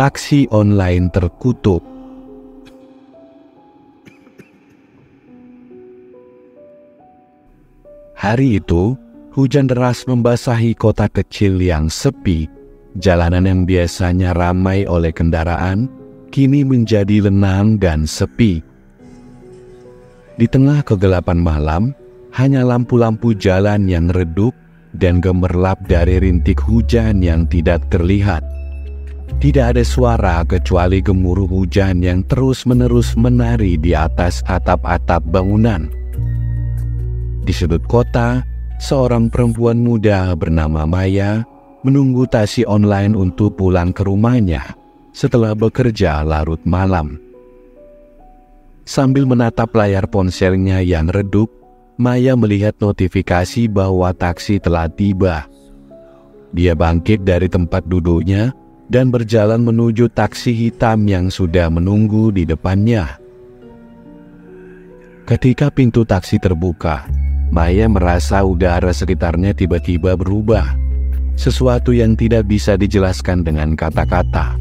taksi online terkutuk. Hari itu, hujan deras membasahi kota kecil yang sepi. Jalanan yang biasanya ramai oleh kendaraan, kini menjadi lenang dan sepi. Di tengah kegelapan malam, hanya lampu-lampu jalan yang redup dan gemerlap dari rintik hujan yang tidak terlihat. Tidak ada suara kecuali gemuruh hujan yang terus-menerus menari di atas atap-atap bangunan. Di sudut kota, seorang perempuan muda bernama Maya menunggu taksi online untuk pulang ke rumahnya setelah bekerja larut malam. Sambil menatap layar ponselnya yang redup, Maya melihat notifikasi bahwa taksi telah tiba. Dia bangkit dari tempat duduknya dan berjalan menuju taksi hitam yang sudah menunggu di depannya. Ketika pintu taksi terbuka, Maya merasa udara sekitarnya tiba-tiba berubah. Sesuatu yang tidak bisa dijelaskan dengan kata-kata.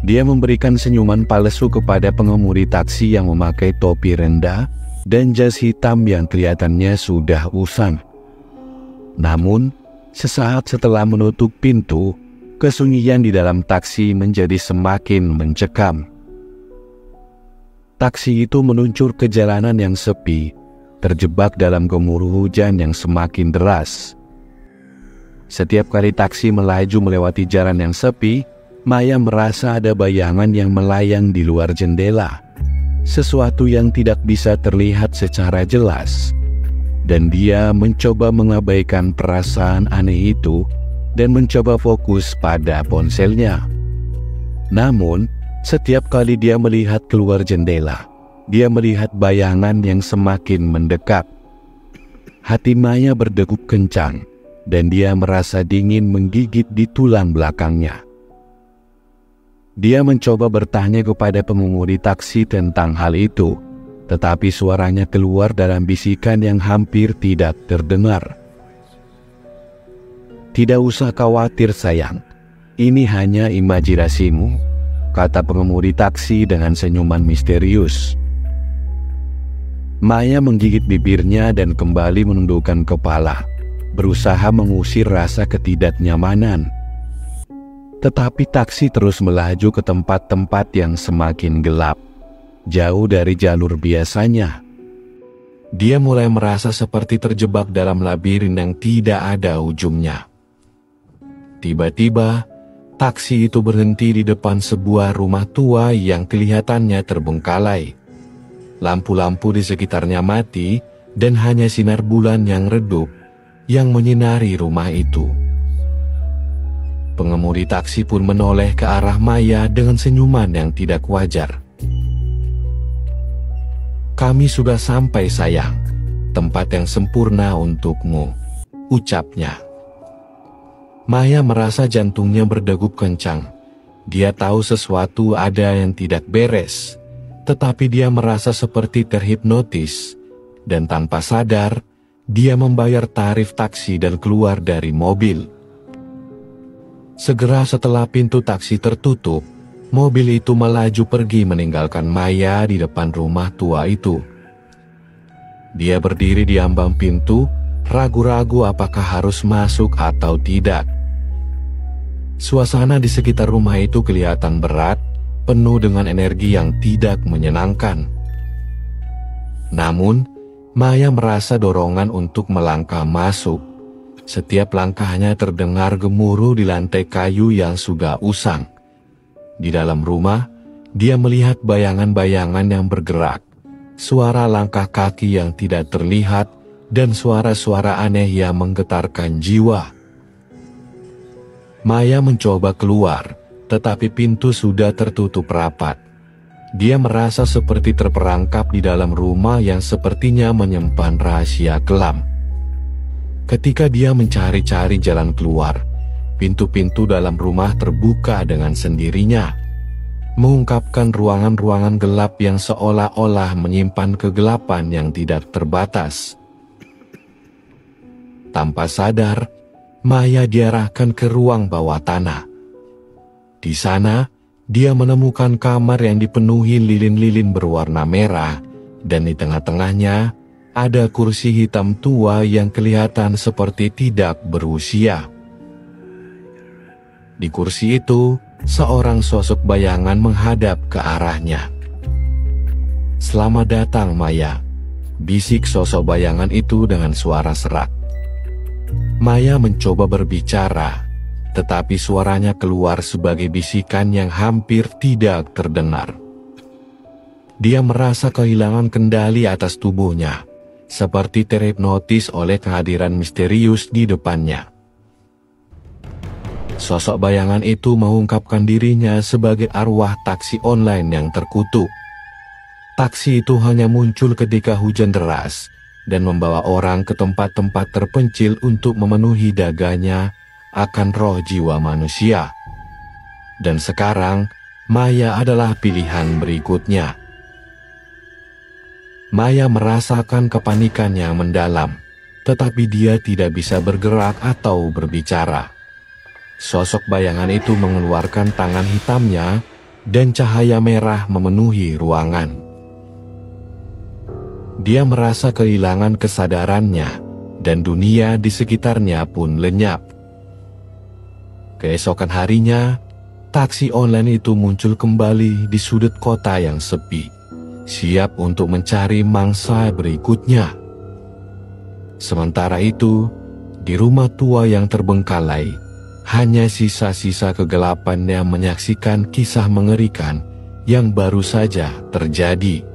Dia memberikan senyuman palsu kepada pengemudi taksi yang memakai topi rendah dan jas hitam yang kelihatannya sudah usang. Namun, sesaat setelah menutup pintu, kesunyian di dalam taksi menjadi semakin mencekam. Taksi itu meluncur ke jalanan yang sepi, terjebak dalam gemuruh hujan yang semakin deras. Setiap kali taksi melaju melewati jalan yang sepi, Maya merasa ada bayangan yang melayang di luar jendela. Sesuatu yang tidak bisa terlihat secara jelas. Dan dia mencoba mengabaikan perasaan aneh itu dan mencoba fokus pada ponselnya. Namun, setiap kali dia melihat keluar jendela, dia melihat bayangan yang semakin mendekat. Hati Maya berdegup kencang, dan dia merasa dingin menggigit di tulang belakangnya. Dia mencoba bertanya kepada pengemudi taksi tentang hal itu, tetapi suaranya keluar dalam bisikan yang hampir tidak terdengar. "Tidak usah khawatir sayang, ini hanya imajinasimu," kata pengemudi taksi dengan senyuman misterius. Maya menggigit bibirnya dan kembali menundukkan kepala, berusaha mengusir rasa ketidaknyamanan. Tetapi taksi terus melaju ke tempat-tempat yang semakin gelap, jauh dari jalur biasanya. Dia mulai merasa seperti terjebak dalam labirin yang tidak ada ujungnya. Tiba-tiba, taksi itu berhenti di depan sebuah rumah tua yang kelihatannya terbengkalai. Lampu-lampu di sekitarnya mati dan hanya sinar bulan yang redup yang menyinari rumah itu. Pengemudi taksi pun menoleh ke arah Maya dengan senyuman yang tidak wajar. "Kami sudah sampai sayang, tempat yang sempurna untukmu," ucapnya. Maya merasa jantungnya berdegup kencang. Dia tahu sesuatu ada yang tidak beres, tetapi dia merasa seperti terhipnotis, dan tanpa sadar, dia membayar tarif taksi dan keluar dari mobil. Segera setelah pintu taksi tertutup, mobil itu melaju pergi meninggalkan Maya di depan rumah tua itu. Dia berdiri di ambang pintu, ragu-ragu apakah harus masuk atau tidak. Suasana di sekitar rumah itu kelihatan berat, penuh dengan energi yang tidak menyenangkan. Namun, Maya merasa dorongan untuk melangkah masuk. Setiap langkahnya terdengar gemuruh di lantai kayu yang sudah usang. Di dalam rumah, dia melihat bayangan-bayangan yang bergerak, suara langkah kaki yang tidak terlihat, dan suara-suara aneh yang menggetarkan jiwa. Maya mencoba keluar, tetapi pintu sudah tertutup rapat. Dia merasa seperti terperangkap di dalam rumah yang sepertinya menyimpan rahasia kelam. Ketika dia mencari-cari jalan keluar, pintu-pintu dalam rumah terbuka dengan sendirinya, mengungkapkan ruangan-ruangan gelap yang seolah-olah menyimpan kegelapan yang tidak terbatas. Tanpa sadar, Maya diarahkan ke ruang bawah tanah. Di sana, dia menemukan kamar yang dipenuhi lilin-lilin berwarna merah, dan di tengah-tengahnya ada kursi hitam tua yang kelihatan seperti tidak berusia. Di kursi itu, seorang sosok bayangan menghadap ke arahnya. "Selamat datang, Maya," bisik sosok bayangan itu dengan suara serak. Maya mencoba berbicara, tetapi suaranya keluar sebagai bisikan yang hampir tidak terdengar. Dia merasa kehilangan kendali atas tubuhnya, seperti terhipnotis oleh kehadiran misterius di depannya. Sosok bayangan itu mengungkapkan dirinya sebagai arwah taksi online yang terkutuk. Taksi itu hanya muncul ketika hujan deras dan membawa orang ke tempat-tempat terpencil untuk memenuhi daganya akan roh jiwa manusia. Dan sekarang, Maya adalah pilihan berikutnya. Maya merasakan kepanikan yang mendalam, tetapi dia tidak bisa bergerak atau berbicara. Sosok bayangan itu mengeluarkan tangan hitamnya dan cahaya merah memenuhi ruangan. Dia merasa kehilangan kesadarannya dan dunia di sekitarnya pun lenyap. Keesokan harinya, taksi online itu muncul kembali di sudut kota yang sepi, siap untuk mencari mangsa berikutnya. Sementara itu, di rumah tua yang terbengkalai, hanya sisa-sisa kegelapan yang menyaksikan kisah mengerikan yang baru saja terjadi.